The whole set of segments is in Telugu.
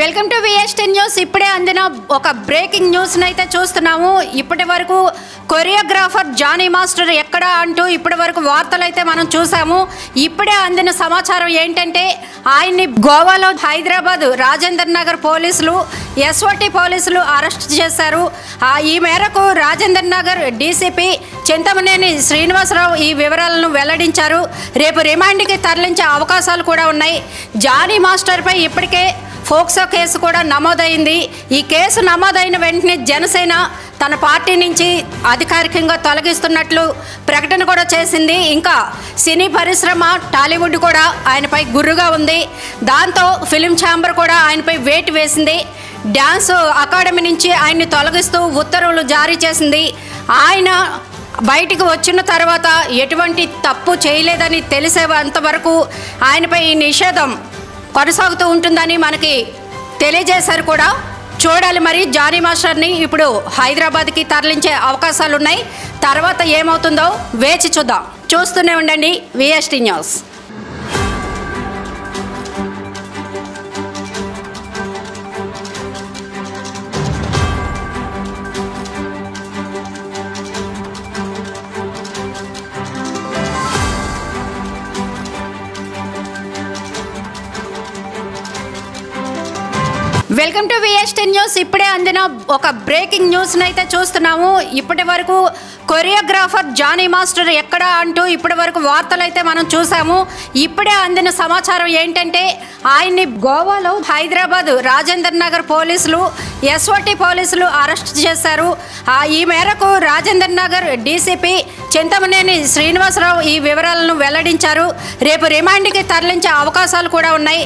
Welcome to VST news. ఇప్పుడే అందిన ఒక బ్రేకింగ్ న్యూస్ అయితే చూస్తున్నాము. ఇప్పటి వరకు కొరియోగ్రాఫర్ జానీ మాస్టర్ ఎక్కడ అంటూ ఇప్పటి వరకు వార్తలు అయితే మనం చూసాము. ఇప్పుడే అందిన సమాచారం ఏంటంటే ఆయన్ని గోవాలో హైదరాబాద్ రాజేందర్ నగర్ పోలీసులు ఎస్ఓటి పోలీసులు అరెస్ట్ చేశారు. ఈ మేరకు రాజేందర్ నగర్ డీసీపీ చింతమనేని శ్రీనివాసరావు ఈ వివరాలను వెల్లడించారు. రేపు రిమాండ్కి తరలించే అవకాశాలు కూడా ఉన్నాయి. జానీ మాస్టర్పై ఇప్పటికే ఫోక్సో కేసు కూడా నమోదైంది. ఈ కేసు నమోదైన వెంటనే జనసేన తన పార్టీ నుంచి అధికారికంగా తొలగిస్తున్నట్లు ప్రకటన కూడా చేసింది. ఇంకా సినీ పరిశ్రమ టాలీవుడ్ కూడా ఆయనపై గుర్రుగా ఉంది. దాంతో ఫిలిం ఛాంబర్ కూడా ఆయనపై వేటు వేసింది. డ్యాన్స్ అకాడమీ నుంచి ఆయన్ని తొలగిస్తూ ఉత్తర్వులు జారీ చేసింది. ఆయన బయటికి వచ్చిన తర్వాత ఎటువంటి తప్పు చేయలేదని తెలిసేంతవరకు ఆయనపై ఈ నిషేధం కొనసాగుతూ ఉంటుందని మనకి తెలియజేశారు కూడా. చూడాలి మరి జానీ మాస్టర్ని ఇప్పుడు హైదరాబాద్కి తరలించే అవకాశాలు ఉన్నాయి. తర్వాత ఏమవుతుందో వేచి చూద్దాం. చూస్తూనే ఉండండి VST news. Welcome to VST news. ఇప్పుడే అందిన ఒక బ్రేకింగ్ న్యూస్ అయితే చూస్తున్నాము. ఇప్పటి వరకు కొరియోగ్రాఫర్ జానీ మాస్టర్ ఎక్కడ అంటూ ఇప్పటి వరకు వార్తలు అయితే మనం చూసాము. ఇప్పుడే అందిన సమాచారం ఏంటంటే ఆయన్ని గోవాలో హైదరాబాద్ రాజేందర్ నగర్ పోలీసులు ఎస్ఓటి పోలీసులు అరెస్ట్ చేశారు. ఈ మేరకు రాజేందర్ నగర్ డీసీపీ చింతమనేని శ్రీనివాసరావు ఈ వివరాలను వెల్లడించారు. రేపు రిమాండ్కి తరలించే అవకాశాలు కూడా ఉన్నాయి.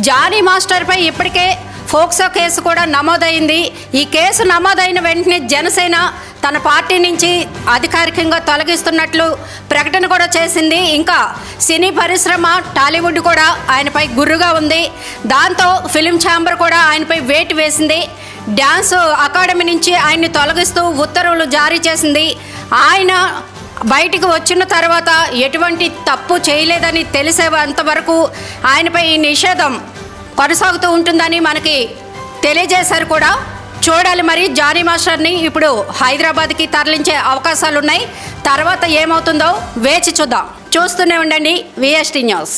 జానీ మాస్టర్పై ఇప్పటికే ఫోక్సో కేసు కూడా నమోదైంది. ఈ కేసు నమోదైన వెంటనే జనసేన తన పార్టీ నుంచి అధికారికంగా తొలగిస్తున్నట్లు ప్రకటన కూడా చేసింది. ఇంకా సినీ పరిశ్రమ టాలీవుడ్ కూడా ఆయనపై గుర్రుగా ఉంది. దాంతో ఫిలిం ఛాంబర్ కూడా ఆయనపై వేటు వేసింది. డ్యాన్స్ అకాడమీ నుంచి ఆయన్ని తొలగిస్తూ ఉత్తర్వులు జారీ చేసింది. ఆయన బయటికి వచ్చిన తర్వాత ఎటువంటి తప్పు చేయలేదని తెలిసేంతవరకు ఆయనపై ఈ నిషేధం కొనసాగుతూ ఉంటుందని మనకి తెలియజేశారు కూడా. చూడాలి మరి జానీ మాస్టర్ని ఇప్పుడు హైదరాబాద్కి తరలించే అవకాశాలు ఉన్నాయి. తర్వాత ఏమవుతుందో వేచి చూద్దాం. చూస్తూనే ఉండండి విఎస్టీ న్యూస్.